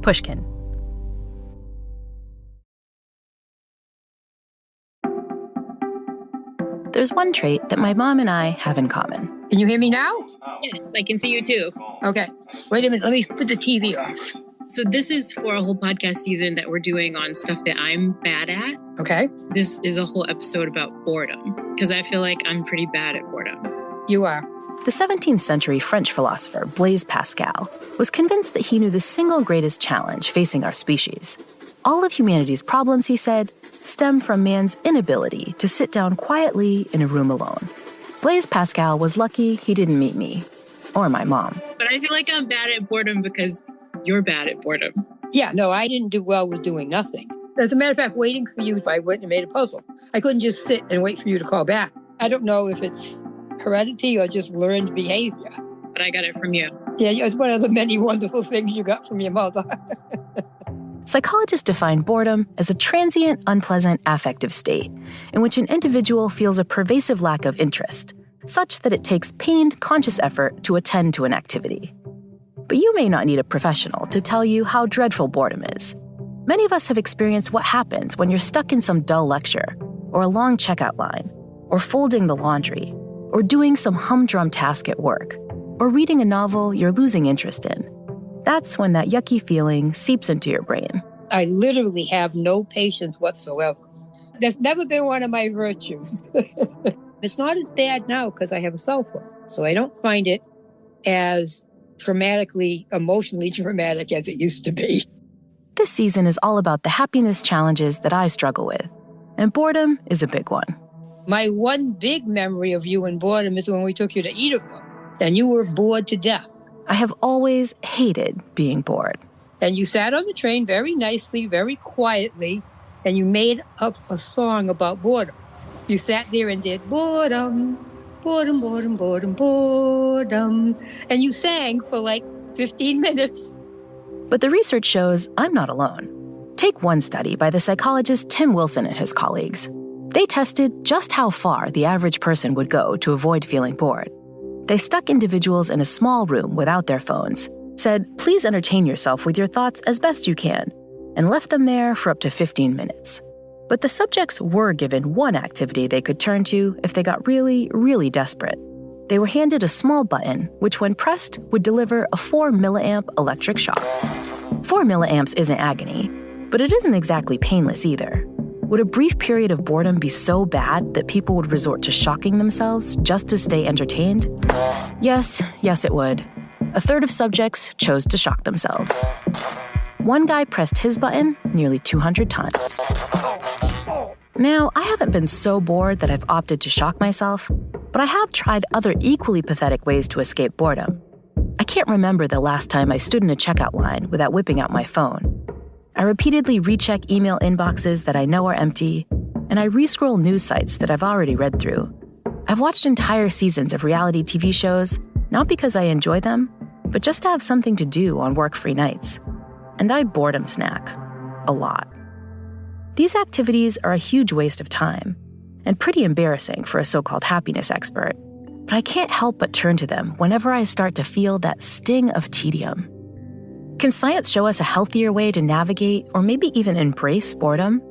Pushkin. There's one trait that my mom and I have in common. Can you hear me now? Yes, I can see you too. Okay. Wait a minute. Let me put the TV off. So this is for a whole podcast season that we're doing on stuff that I'm bad at. Okay. This is a whole episode about boredom, because I feel like I'm pretty bad at boredom. You are. The 17th century French philosopher Blaise Pascal was convinced that he knew the single greatest challenge facing our species. All of humanity's problems, he said, stem from man's inability to sit down quietly in a room alone. Blaise Pascal was lucky he didn't meet me, or my mom. But I feel like I'm bad at boredom because you're bad at boredom. Yeah, no, I didn't do well with doing nothing. As a matter of fact, waiting for you if I went and made a puzzle. I couldn't just sit and wait for you to call back. I don't know if it's heredity or just learned behavior. But I got it from you. Yeah, it's one of the many wonderful things you got from your mother. Psychologists define boredom as a transient, unpleasant affective state in which an individual feels a pervasive lack of interest, such that it takes pained, conscious effort to attend to an activity. But you may not need a professional to tell you how dreadful boredom is. Many of us have experienced what happens when you're stuck in some dull lecture, or a long checkout line, or folding the laundry, or doing some humdrum task at work, or reading a novel you're losing interest in. That's when that yucky feeling seeps into your brain. I literally have no patience whatsoever. That's never been one of my virtues. It's not as bad now because I have a cell phone, so I don't find it as emotionally traumatic as it used to be. This season is all about the happiness challenges that I struggle with, and boredom is a big one. My one big memory of you and boredom is when we took you to Edaville, and you were bored to death. I have always hated being bored. And you sat on the train very nicely, very quietly, and you made up a song about boredom. You sat there and did boredom, boredom, boredom, boredom, boredom. And you sang for like 15 minutes. But the research shows I'm not alone. Take one study by the psychologist Tim Wilson and his colleagues. They tested just how far the average person would go to avoid feeling bored. They stuck individuals in a small room without their phones, said, please entertain yourself with your thoughts as best you can, and left them there for up to 15 minutes. But the subjects were given one activity they could turn to if they got really, really desperate. They were handed a small button, which when pressed would deliver a 4 milliamp electric shock. 4 milliamps isn't agony, but it isn't exactly painless either. Would a brief period of boredom be so bad that people would resort to shocking themselves just to stay entertained? Yes, it would. A third of subjects chose to shock themselves. One guy pressed his button nearly 200 times. Now, I haven't been so bored that I've opted to shock myself, but I have tried other equally pathetic ways to escape boredom. I can't remember the last time I stood in a checkout line without whipping out my phone. I repeatedly recheck email inboxes that I know are empty, and I re-scroll news sites that I've already read through. I've watched entire seasons of reality TV shows, not because I enjoy them, but just to have something to do on work-free nights. And I boredom snack. A lot. These activities are a huge waste of time, and pretty embarrassing for a so-called happiness expert, but I can't help but turn to them whenever I start to feel that sting of tedium. Can science show us a healthier way to navigate or maybe even embrace boredom?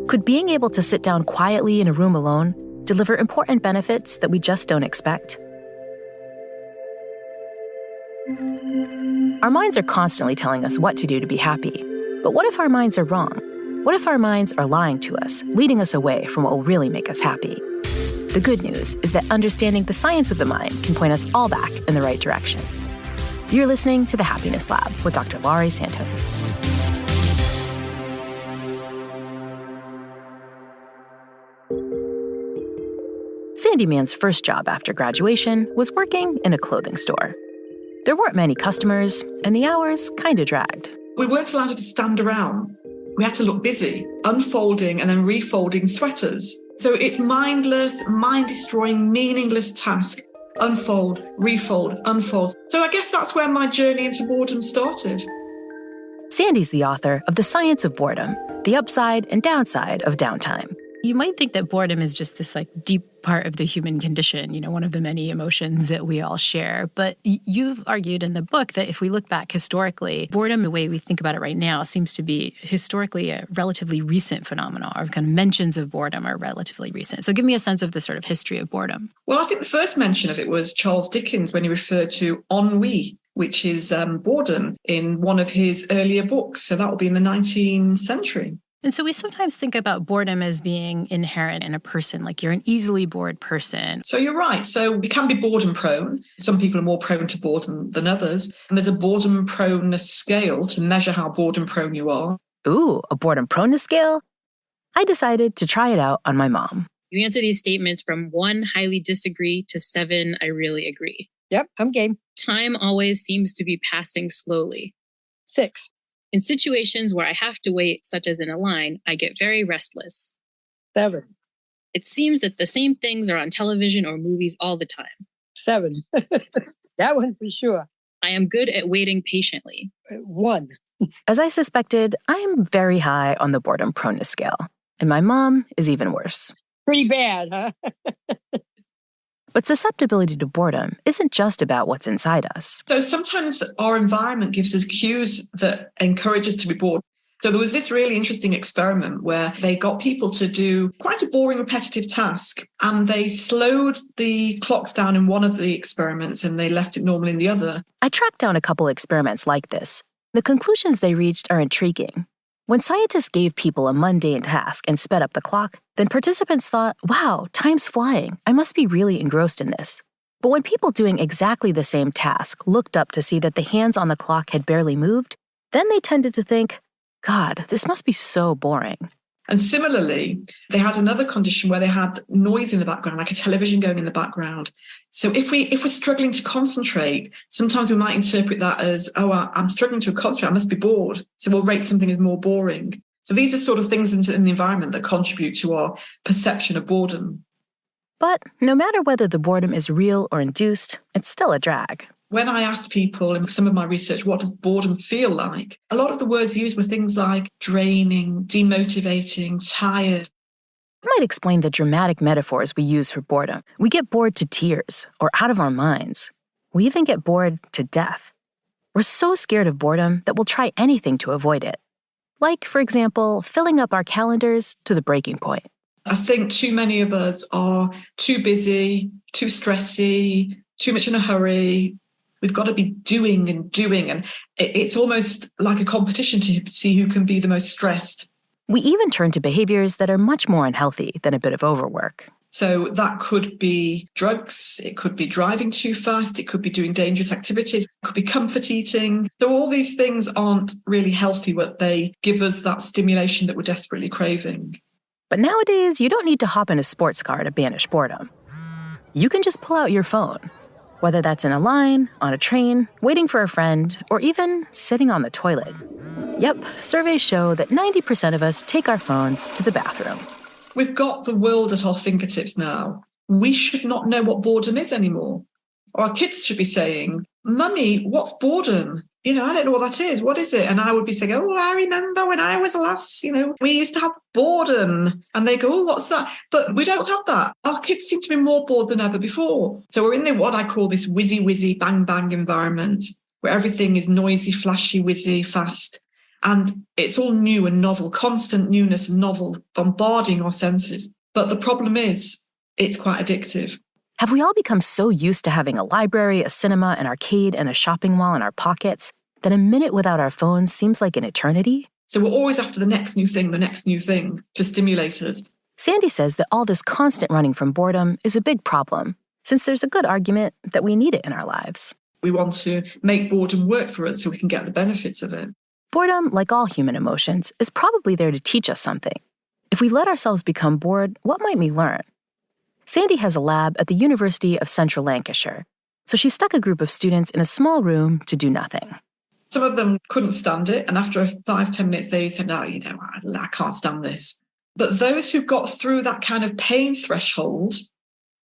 Could being able to sit down quietly in a room alone deliver important benefits that we just don't expect? Our minds are constantly telling us what to do to be happy. But what if our minds are wrong? What if our minds are lying to us, leading us away from what will really make us happy? The good news is that understanding the science of the mind can point us all back in the right direction. You're listening to The Happiness Lab with Dr. Laurie Santos. Sandy Mann's first job after graduation was working in a clothing store. There weren't many customers, and the hours kind of dragged. We weren't allowed to stand around. We had to look busy, unfolding and then refolding sweaters. So it's mindless, mind-destroying, meaningless task. Unfold, refold, unfold. So I guess that's where my journey into boredom started. Sandy's the author of The Science of Boredom, The Upside and Downside of Downtime. You might think that boredom is just this like deep part of the human condition, one of the many emotions that we all share. But you've argued in the book that if we look back historically, boredom, the way we think about it right now, seems to be historically a relatively recent phenomenon, or kind of mentions of boredom are relatively recent. So give me a sense of the sort of history of boredom. Well, I think the first mention of it was Charles Dickens when he referred to ennui, which is boredom, in one of his earlier books. So that will be in the 19th century. And so we sometimes think about boredom as being inherent in a person, like you're an easily bored person. So you're right. So we can be boredom prone. Some people are more prone to boredom than others. And there's a boredom proneness scale to measure how boredom prone you are. Ooh, a boredom proneness scale? I decided to try it out on my mom. You answer these statements from 1, highly disagree, to 7, I really agree. Yep, I'm game. Time always seems to be passing slowly. 6. In situations where I have to wait, such as in a line, I get very restless. 7. It seems that the same things are on television or movies all the time. 7. That one for sure. I am good at waiting patiently. 1. As I suspected, I am very high on the boredom proneness scale. And my mom is even worse. Pretty bad, huh? But susceptibility to boredom isn't just about what's inside us. So sometimes our environment gives us cues that encourage us to be bored. So there was this really interesting experiment where they got people to do quite a boring, repetitive task, and they slowed the clocks down in one of the experiments and they left it normal in the other. I tracked down a couple experiments like this. The conclusions they reached are intriguing. When scientists gave people a mundane task and sped up the clock, then participants thought, wow, time's flying. I must be really engrossed in this. But when people doing exactly the same task looked up to see that the hands on the clock had barely moved, then they tended to think, God, this must be so boring. And similarly, they had another condition where they had noise in the background, like a television going in the background. So if we're struggling to concentrate, sometimes we might interpret that as, I'm struggling to concentrate, I must be bored. So we'll rate something as more boring. So these are sort of things in the environment that contribute to our perception of boredom. But no matter whether the boredom is real or induced, it's still a drag. When I asked people in some of my research, what does boredom feel like? A lot of the words used were things like draining, demotivating, tired. I might explain the dramatic metaphors we use for boredom. We get bored to tears or out of our minds. We even get bored to death. We're so scared of boredom that we'll try anything to avoid it. Like, for example, filling up our calendars to the breaking point. I think too many of us are too busy, too stressy, too much in a hurry. We've got to be doing, and it's almost like a competition to see who can be the most stressed. We even turn to behaviors that are much more unhealthy than a bit of overwork. So that could be drugs, it could be driving too fast, it could be doing dangerous activities, it could be comfort eating. So all these things aren't really healthy, but they give us that stimulation that we're desperately craving. But nowadays, you don't need to hop in a sports car to banish boredom. You can just pull out your phone. Whether that's in a line, on a train, waiting for a friend, or even sitting on the toilet. Yep, surveys show that 90% of us take our phones to the bathroom. We've got the world at our fingertips now. We should not know what boredom is anymore. Our kids should be saying, Mummy, what's boredom? I don't know what that is. What is it? And I would be saying, I remember when I was a lass, we used to have boredom. And they go, what's that? But we don't have that. Our kids seem to be more bored than ever before. So we're in what I call this whizzy, bang, bang environment where everything is noisy, flashy, whizzy, fast. And it's all new and novel, constant newness and novel, bombarding our senses. But the problem is, it's quite addictive. Have we all become so used to having a library, a cinema, an arcade, and a shopping mall in our pockets that a minute without our phones seems like an eternity? So we're always after the next new thing to stimulate us. Sandy says that all this constant running from boredom is a big problem, since there's a good argument that we need it in our lives. We want to make boredom work for us so we can get the benefits of it. Boredom, like all human emotions, is probably there to teach us something. If we let ourselves become bored, what might we learn? Sandy has a lab at the University of Central Lancashire, so she stuck a group of students in a small room to do nothing. Some of them couldn't stand it, and after 5-10 minutes, they said, no, I can't stand this. But those who got through that kind of pain threshold,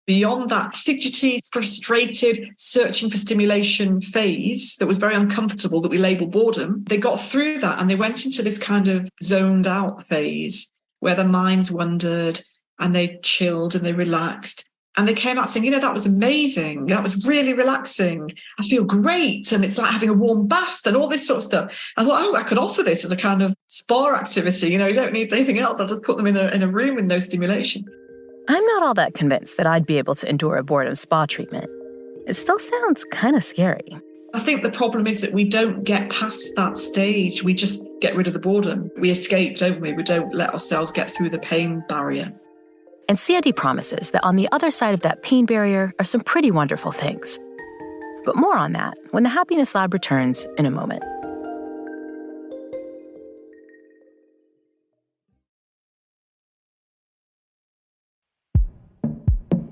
beyond that fidgety, frustrated, searching for stimulation phase that was very uncomfortable that we label boredom, they got through that and they went into this kind of zoned out phase where their minds wandered, and they chilled and they relaxed. And they came out saying, that was amazing. That was really relaxing. I feel great. And it's like having a warm bath and all this sort of stuff. I thought, I could offer this as a kind of spa activity. You don't need anything else. I'll just put them in a room with no stimulation. I'm not all that convinced that I'd be able to endure a boredom spa treatment. It still sounds kind of scary. I think the problem is that we don't get past that stage. We just get rid of the boredom. We escape, don't we? We don't let ourselves get through the pain barrier. And Sandy promises that on the other side of that pain barrier are some pretty wonderful things. But more on that when the Happiness Lab returns in a moment.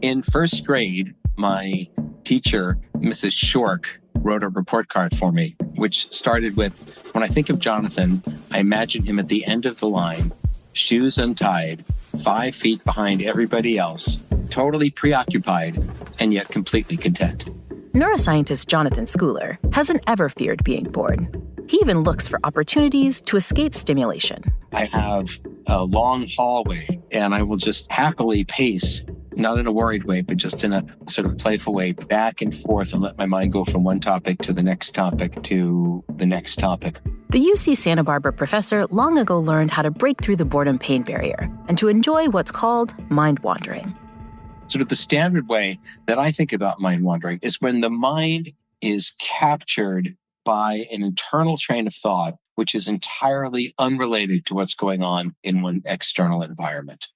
In first grade, my teacher, Mrs. Shork, wrote a report card for me, which started with, when I think of Jonathan, I imagine him at the end of the line, shoes untied, 5 feet behind everybody else, totally preoccupied, and yet completely content. Neuroscientist Jonathan Schooler hasn't ever feared being bored. He even looks for opportunities to escape stimulation. I have a long hallway, and I will just happily pace, not in a worried way, but just in a sort of playful way, back and forth and let my mind go from one topic to the next topic to the next topic. The UC Santa Barbara professor long ago learned how to break through the boredom pain barrier and to enjoy what's called mind wandering. Sort of the standard way that I think about mind wandering is when the mind is captured by an internal train of thought, which is entirely unrelated to what's going on in one external environment.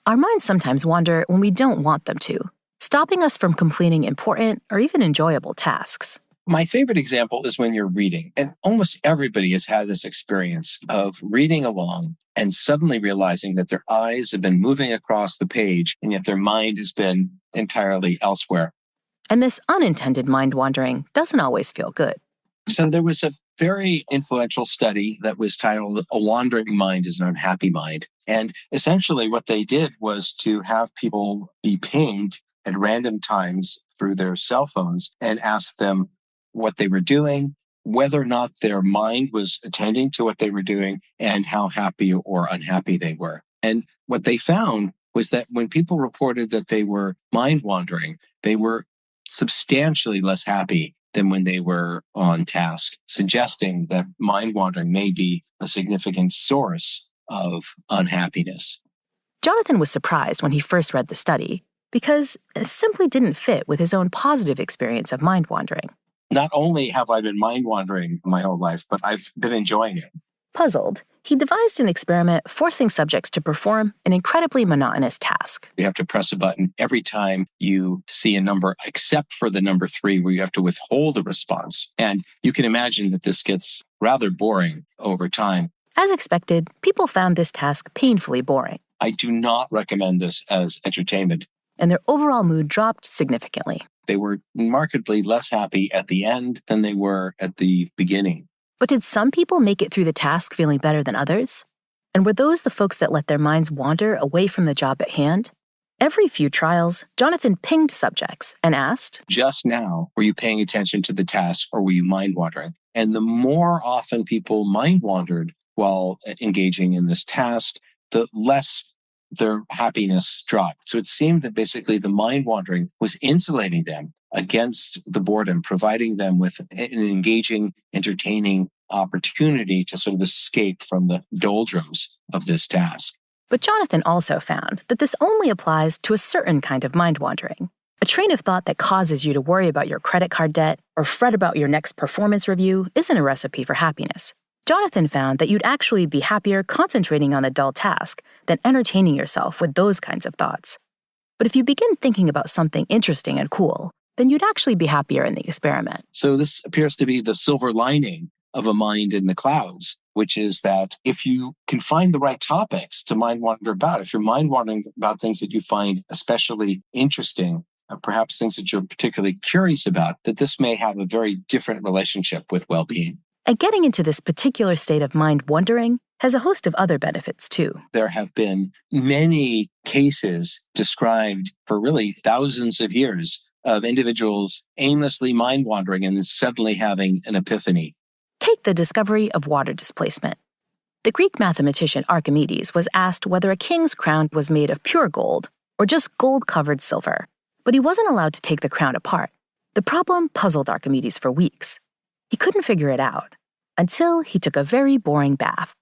Our minds sometimes wander when we don't want them to, stopping us from completing important or even enjoyable tasks. My favorite example is when you're reading, and almost everybody has had this experience of reading along and suddenly realizing that their eyes have been moving across the page, and yet their mind has been entirely elsewhere. And this unintended mind wandering doesn't always feel good. So there was a very influential study that was titled "A Wandering Mind is an Unhappy Mind." And essentially what they did was to have people be pinged at random times through their cell phones and ask them what they were doing, whether or not their mind was attending to what they were doing, and how happy or unhappy they were. And what they found was that when people reported that they were mind wandering, they were substantially less happy than when they were on task, suggesting that mind wandering may be a significant source of unhappiness. Jonathan was surprised when he first read the study because it simply didn't fit with his own positive experience of mind wandering. Not only have I been mind wandering my whole life, but I've been enjoying it. Puzzled, he devised an experiment forcing subjects to perform an incredibly monotonous task. You have to press a button every time you see a number, except for the number 3, where you have to withhold a response. And you can imagine that this gets rather boring over time. As expected, people found this task painfully boring. I do not recommend this as entertainment. And their overall mood dropped significantly. They were markedly less happy at the end than they were at the beginning. But did some people make it through the task feeling better than others? And were those the folks that let their minds wander away from the job at hand? Every few trials, Jonathan pinged subjects and asked, just now, were you paying attention to the task or were you mind wandering? And the more often people mind wandered while engaging in this task, the less their happiness dropped. So it seemed that basically the mind wandering was insulating them against the boredom, providing them with an engaging, entertaining opportunity to sort of escape from the doldrums of this task. But Jonathan also found that this only applies to a certain kind of mind wandering. A train of thought that causes you to worry about your credit card debt or fret about your next performance review isn't a recipe for happiness. Jonathan found that you'd actually be happier concentrating on the dull task than entertaining yourself with those kinds of thoughts. But if you begin thinking about something interesting and cool, then you'd actually be happier in the experiment. So this appears to be the silver lining of a mind in the clouds, which is that if you can find the right topics to mind wander about, if you're mind wandering about things that you find especially interesting, perhaps things that you're particularly curious about, that this may have a very different relationship with well-being. And getting into this particular state of mind wandering has a host of other benefits too. There have been many cases described for really thousands of years of individuals aimlessly mind wandering and then suddenly having an epiphany. Take the discovery of water displacement. The Greek mathematician Archimedes was asked whether a king's crown was made of pure gold or just gold-covered silver, but he wasn't allowed to take the crown apart. The problem puzzled Archimedes for weeks. He couldn't figure it out until he took a very boring bath.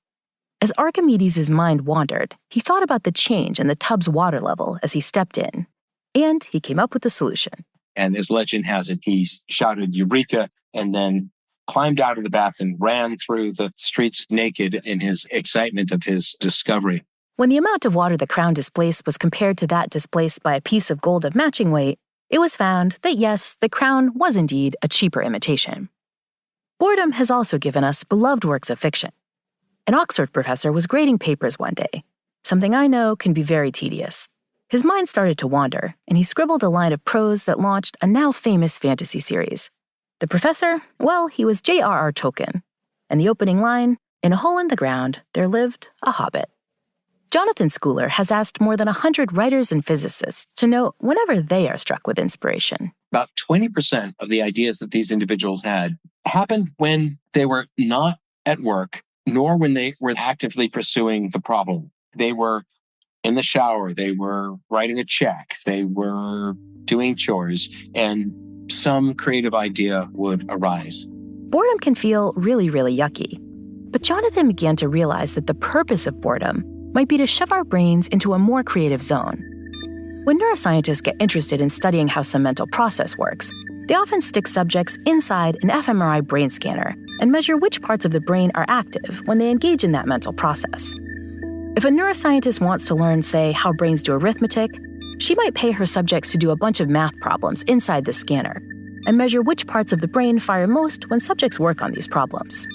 As Archimedes' mind wandered, he thought about the change in the tub's water level as he stepped in, and he came up with a solution. And as legend has it, he shouted "Eureka!" and then climbed out of the bath and ran through the streets naked in his excitement of his discovery. When the amount of water the crown displaced was compared to that displaced by a piece of gold of matching weight, it was found that yes, the crown was indeed a cheaper imitation. Boredom has also given us beloved works of fiction. An Oxford professor was grading papers one day, something I know can be very tedious. His mind started to wander, and he scribbled a line of prose that launched a now famous fantasy series. The professor, well, he was J.R.R. Tolkien, and the opening line, "In a hole in the ground, there lived a hobbit." Jonathan Schooler has asked more than 100 writers and physicists to note whenever they are struck with inspiration. About 20% of the ideas that these individuals had happened when they were not at work, nor when they were actively pursuing the problem. They were in the shower, they were writing a check, they were doing chores, and some creative idea would arise. Boredom can feel really, really yucky. But Jonathan began to realize that the purpose of boredom might be to shove our brains into a more creative zone. When neuroscientists get interested in studying how some mental process works, they often stick subjects inside an fMRI brain scanner and measure which parts of the brain are active when they engage in that mental process. If a neuroscientist wants to learn, say, how brains do arithmetic, she might pay her subjects to do a bunch of math problems inside the scanner and measure which parts of the brain fire most when subjects work on these problems.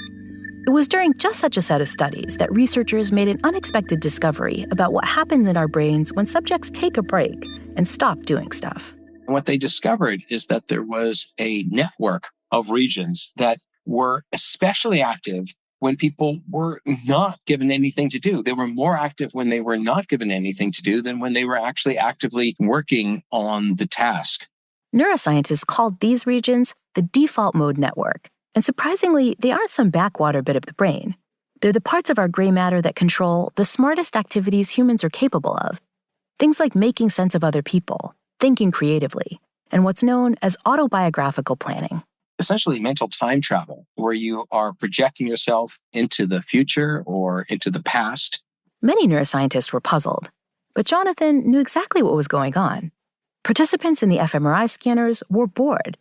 It was during just such a set of studies that researchers made an unexpected discovery about what happens in our brains when subjects take a break and stop doing stuff. And what they discovered is that there was a network of regions that were especially active when people were not given anything to do. They were more active when they were not given anything to do than when they were actually actively working on the task. Neuroscientists called these regions the default mode network. And surprisingly, they aren't some backwater bit of the brain. They're the parts of our gray matter that control the smartest activities humans are capable of. Things like making sense of other people, thinking creatively, and what's known as autobiographical planning. Essentially mental time travel, where you are projecting yourself into the future or into the past. Many neuroscientists were puzzled, but Jonathan knew exactly what was going on. Participants in the fMRI scanners were bored.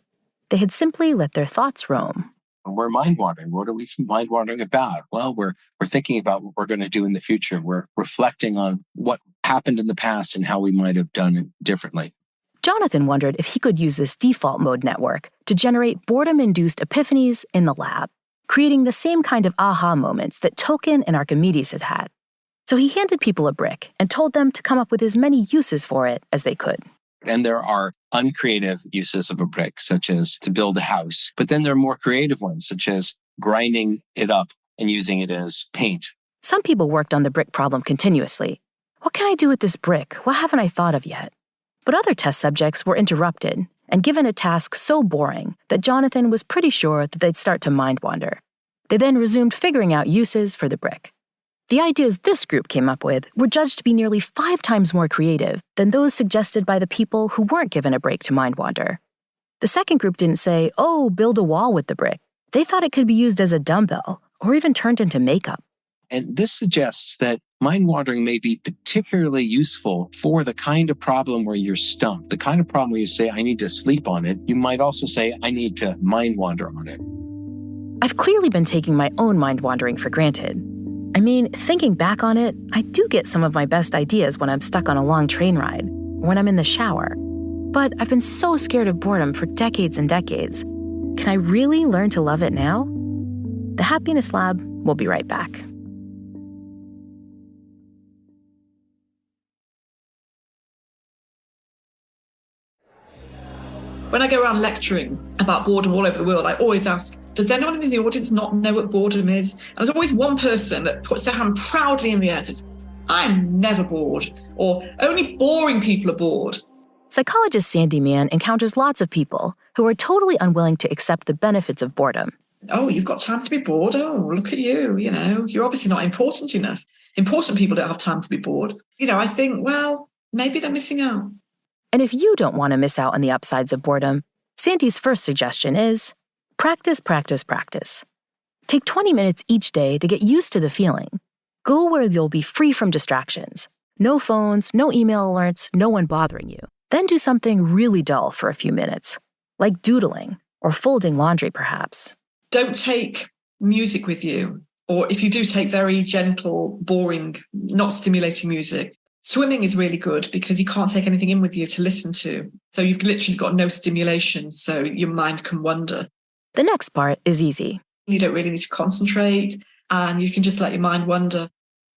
They had simply let their thoughts roam. We're mind-wandering. What are we mind-wandering about? Well, we're thinking about what we're going to do in the future. We're reflecting on what happened in the past and how we might have done it differently. Jonathan wondered if he could use this default mode network to generate boredom-induced epiphanies in the lab, creating the same kind of aha moments that Tolkien and Archimedes had had. So he handed people a brick and told them to come up with as many uses for it as they could. And there are uncreative uses of a brick, such as to build a house. But then there are more creative ones, such as grinding it up and using it as paint. Some people worked on the brick problem continuously. What can I do with this brick? What haven't I thought of yet? But other test subjects were interrupted and given a task so boring that Jonathan was pretty sure that they'd start to mind wander. They then resumed figuring out uses for the brick. The ideas this group came up with were judged to be nearly 5 times more creative than those suggested by the people who weren't given a break to mind wander. The second group didn't say, "Oh, build a wall with the brick." They thought it could be used as a dumbbell or even turned into makeup. And this suggests that mind wandering may be particularly useful for the kind of problem where you're stumped, the kind of problem where you say, "I need to sleep on it." You might also say, "I need to mind wander on it." I've clearly been taking my own mind wandering for granted. I mean, thinking back on it, I do get some of my best ideas when I'm stuck on a long train ride, or when I'm in the shower. But I've been so scared of boredom for decades and decades. Can I really learn to love it now? The Happiness Lab will be right back. When I go around lecturing about boredom all over the world, I always ask, does anyone in the audience not know what boredom is? And there's always one person that puts their hand proudly in the air and says, "I'm never bored," or "Only boring people are bored." Psychologist Sandy Mann encounters lots of people who are totally unwilling to accept the benefits of boredom. Oh, you've got time to be bored? Oh, look at you. You're obviously not important enough. Important people don't have time to be bored. I think, well, maybe they're missing out. And if you don't want to miss out on the upsides of boredom, Sandy's first suggestion is practice, practice, practice. Take 20 minutes each day to get used to the feeling. Go where you'll be free from distractions. No phones, no email alerts, no one bothering you. Then do something really dull for a few minutes, like doodling or folding laundry, perhaps. Don't take music with you. Or if you do, take very gentle, boring, not stimulating music. Swimming is really good because you can't take anything in with you to listen to. So you've literally got no stimulation, so your mind can wander. The next part is easy. You don't really need to concentrate, and you can just let your mind wander.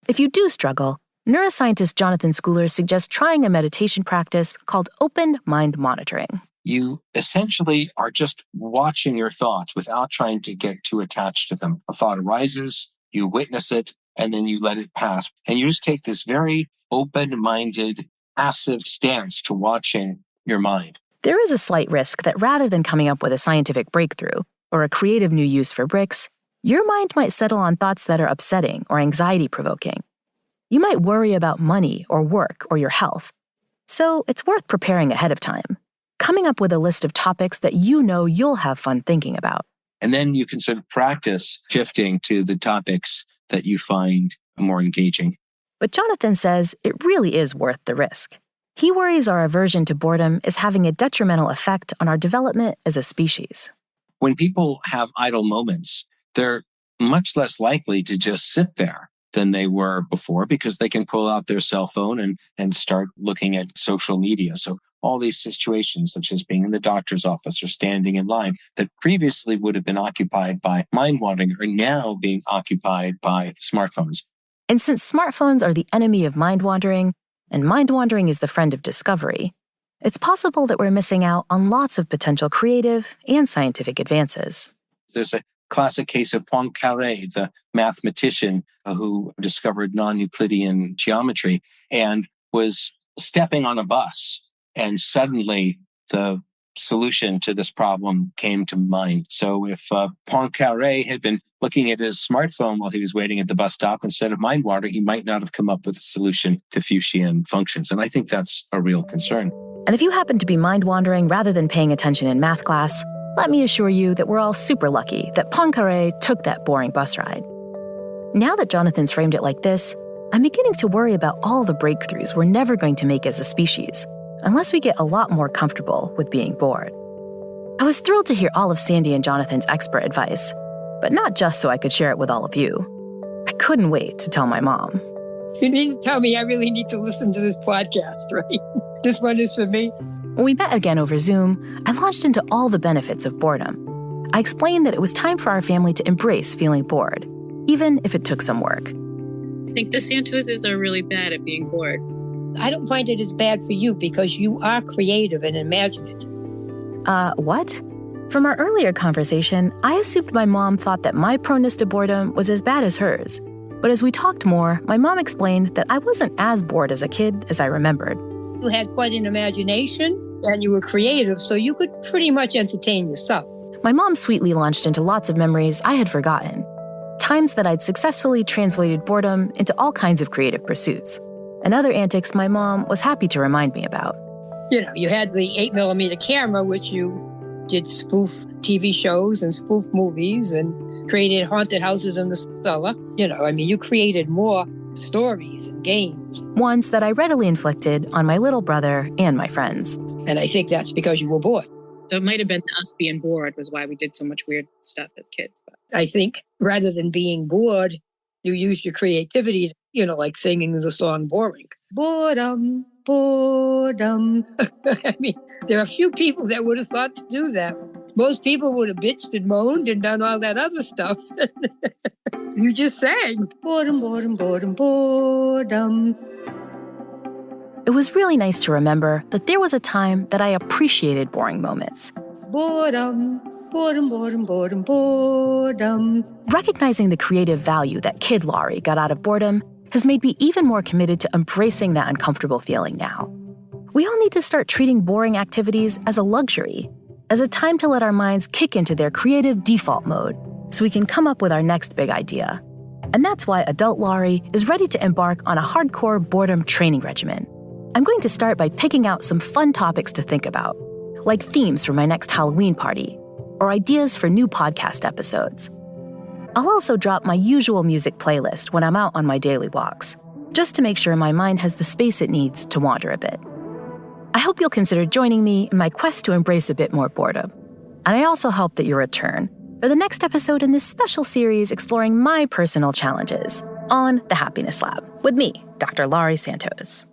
If you do struggle, neuroscientist Jonathan Schooler suggests trying a meditation practice called open mind monitoring. You essentially are just watching your thoughts without trying to get too attached to them. A thought arises, you witness it, and then you let it pass. And you just take this very open-minded, passive stance to watching your mind. There is a slight risk that rather than coming up with a scientific breakthrough or a creative new use for bricks, your mind might settle on thoughts that are upsetting or anxiety-provoking. You might worry about money or work or your health. So it's worth preparing ahead of time, coming up with a list of topics that you know you'll have fun thinking about. And then you can sort of practice shifting to the topics that you find more engaging. But Jonathan says it really is worth the risk. He worries our aversion to boredom is having a detrimental effect on our development as a species. When people have idle moments, they're much less likely to just sit there than they were before because they can pull out their cell phone and start looking at social media. So all these situations, such as being in the doctor's office or standing in line, that previously would have been occupied by mind wandering are now being occupied by smartphones. And since smartphones are the enemy of mind wandering, and mind wandering is the friend of discovery, it's possible that we're missing out on lots of potential creative and scientific advances. There's a classic case of Poincaré, the mathematician who discovered non-Euclidean geometry and was stepping on a bus. And suddenly the solution to this problem came to mind. So if Poincaré had been looking at his smartphone while he was waiting at the bus stop instead of mind wandering, he might not have come up with a solution to Fuchsian functions. And I think that's a real concern. And if you happen to be mind wandering rather than paying attention in math class, let me assure you that we're all super lucky that Poincaré took that boring bus ride. Now that Jonathan's framed it like this, I'm beginning to worry about all the breakthroughs we're never going to make as a species, unless we get a lot more comfortable with being bored. I was thrilled to hear all of Sandy and Jonathan's expert advice, but not just so I could share it with all of you. I couldn't wait to tell my mom. You need to tell me I really need to listen to this podcast, right? This one is for me. When we met again over Zoom, I launched into all the benefits of boredom. I explained that it was time for our family to embrace feeling bored, even if it took some work. I think the Santoses are really bad at being bored. I don't find it as bad for you because you are creative and imaginative. What? From our earlier conversation, I assumed my mom thought that my proneness to boredom was as bad as hers. But as we talked more, my mom explained that I wasn't as bored as a kid as I remembered. You had quite an imagination and you were creative, so you could pretty much entertain yourself. My mom sweetly launched into lots of memories I had forgotten. Times that I'd successfully translated boredom into all kinds of creative pursuits. And other antics my mom was happy to remind me about. You had the 8mm camera, which you did spoof TV shows and spoof movies and created haunted houses in the cellar. You created more stories and games. Ones that I readily inflicted on my little brother and my friends. And I think that's because you were bored. So it might have been us being bored was why we did so much weird stuff as kids. But I think rather than being bored, you used your creativity, like singing the song Boring. Boredom, boredom. There are a few people that would have thought to do that. Most people would have bitched and moaned and done all that other stuff. You just sang. Boredom, boredom, boredom, boredom. It was really nice to remember that there was a time that I appreciated boring moments. Boredom, boredom, boredom, boredom, boredom. Recognizing the creative value that kid Laurie got out of boredom has made me even more committed to embracing that uncomfortable feeling now. We all need to start treating boring activities as a luxury, as a time to let our minds kick into their creative default mode, so we can come up with our next big idea. And that's why adult Laurie is ready to embark on a hardcore boredom training regimen. I'm going to start by picking out some fun topics to think about, like themes for my next Halloween party, or ideas for new podcast episodes. I'll also drop my usual music playlist when I'm out on my daily walks, just to make sure my mind has the space it needs to wander a bit. I hope you'll consider joining me in my quest to embrace a bit more boredom. And I also hope that you'll return for the next episode in this special series exploring my personal challenges on The Happiness Lab with me, Dr. Laurie Santos.